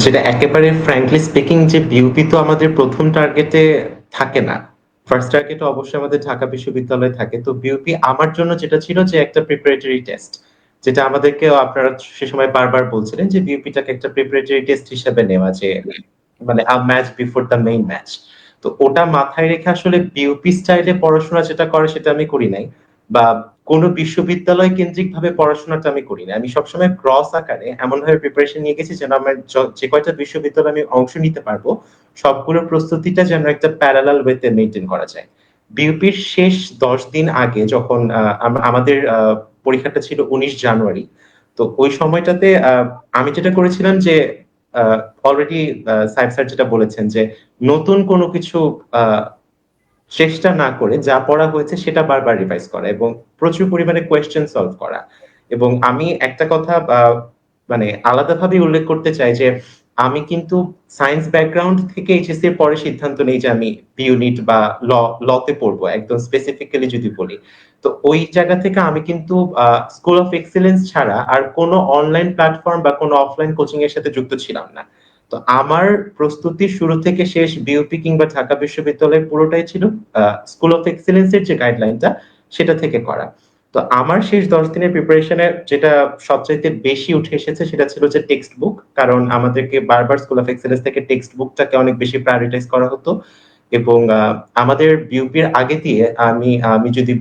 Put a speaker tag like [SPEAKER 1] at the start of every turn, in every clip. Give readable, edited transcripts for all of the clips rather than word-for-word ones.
[SPEAKER 1] যেটা একেবারে frankly speaking যে বিউপি তো আমাদের প্রথম টার্গেটে থাকে না। ফার্স্ট টার্গেটে অবশ্যই আমাদের ঢাকা বিশ্ববিদ্যালয়ে থাকে। তো বিউপি আমার জন্য যেটা ছিল যে একটা প্রিপারেটরি টেস্ট। যেটা আমাদেরকে আপনারা সে সময় বারবার বলছিলেন যে বিউপিটাকে একটা প্রিপারেটরি টেস্ট হিসেবে নেওয়া যে মানে আ match before the main match. তো ওটা মাথায় রেখে আসলে বিউপি স্টাইলে পড়াশোনা যেটা করে সেটা আমি করি নাই। বা কোনো বিশ্ববিদ্যালয় কেন্দ্রিক ভাবে পড়াশোনাটা আমি করি না। আমি সবসময় ক্রস আকারে এমনভাবে প্রিপারেশন নিয়ে গেছি যেন আমার যে কয়টা বিশ্ববিদ্যালয়ে আমি অংশ নিতে পারবো সবগুলোর প্রস্তুতিটা যেন একটা প্যারালাল ওয়েতে মেইনটেইন করা যায়। বিউপির শেষ ১০ দিন আগে যখন আমাদের পরীক্ষাটা ছিল ১৯ জানুয়ারি। তো ওই সময়টাতে আমি যেটা করেছিলাম যে অলরেডি সাহেব স্যার যেটা বলেছেন যে নতুন কোনো কিছু আ চেষ্টা না করে যা পড়া হয়েছে সেটা বারবার রিভাইজ করা এবং প্রচুর পরিমাণে কোয়েশ্চেন সলভ করা। এবং আমি একটা কথা মানে আলাদাভাবে উল্লেখ করতে চাই যে আমি কিন্তু সায়েন্স ব্যাকগ্রাউন্ড থেকে এইচএসসি এর পরে সিদ্ধান্ত নেই যে আমি বিউনিট বা তে পড়বো একদম স্পেসিফিক্যালি যদি বলি। তো ওই জায়গা থেকে আমি কিন্তু স্কুল অফ এক্সেলেন্স ছাড়া আর কোনো অনলাইন প্ল্যাটফর্ম বা কোনো অফলাইন কোচিং এর সাথে যুক্ত ছিলাম না। তো আমার প্রস্তুতি শুরু থেকে শেষ বিউপি কিংবা ঢাকা বিশ্ববিদ্যালয়ের পুরোটাই ছিল স্কুল অফ এক্সেলেন্স এর যে গাইডলাইনটা সেটা থেকে করা। তো আমার শেষ ১০ দিনের প্রিপারেশনে যেটা সবচাইতে বেশি উঠে এসেছে সেটা ছিল যে টেক্সট বুক। কারণ আমাদেরকে বারবার স্কুল অফ এক্সেলেন্স থেকে টেক্সট বুকটাকে অনেক বেশি প্রায়োরিটাইজ করা হতো। এবং আমাদের বিউপির আগে দিয়ে আমি আমি যদি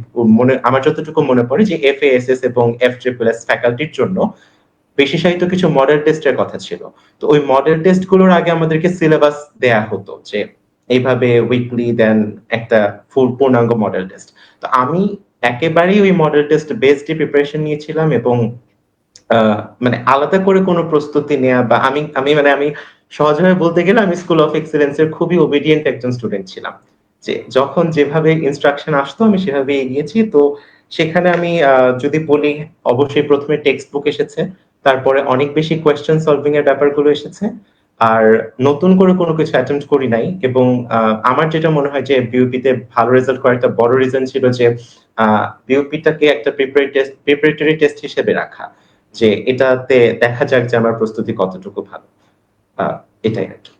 [SPEAKER 1] আমার যতটুকু মনে পড়ে যে এফএএসএস এবং এফট্রিপল এস ফ্যাকাল্টির জন্য বিশেষায়িত কিছু মডেল টেস্টের কথা ছিল। তো ওই মডেল টেস্ট গুলোর আগে আমাদেরকে সিলেবাস দেয়া হতো যে এইভাবে উইকলি দেন একটা পূর্ণাঙ্গ মডেল টেস্ট। তো আমি একেবারেই ওই মডেল টেস্ট বেসড প্রিপারেশন নিয়েছিলাম এবং মানে আলাদা করে কোনো প্রস্তুতি নেয়া বা আমি সহজভাবে বলতে গেলে আমি স্কুল অফ এক্সেলেন্স এর খুবই ওবিডিয়েন্ট একজন স্টুডেন্ট ছিলাম। যে যখন যেভাবে ইনস্ট্রাকশন আসতো আমি সেভাবে এগিয়েছি। তো সেখানে আমি যদি বলি অবশ্যই ১ম এ টেক্সট বুক এসেছে। তারপরে অনেক বেশি কোয়েশ্চেন সলভিং এর ব্যাপারগুলো এসেছে। আর নতুন করে কোনো কিছু অ্যাটেম্প্ট করি নাই এবং আমার যেটা মনে হয় যে বিউপি তে ভালো রেজাল্ট করার একটা বড় রিজন ছিল যে বিউপিটাকে একটা প্রিপারেটরি টেস্ট হিসেবে রাখা। যে এটাতে দেখা যাক যে আমার প্রস্তুতি কতটুকু ভালো। আ এটাই আরকি।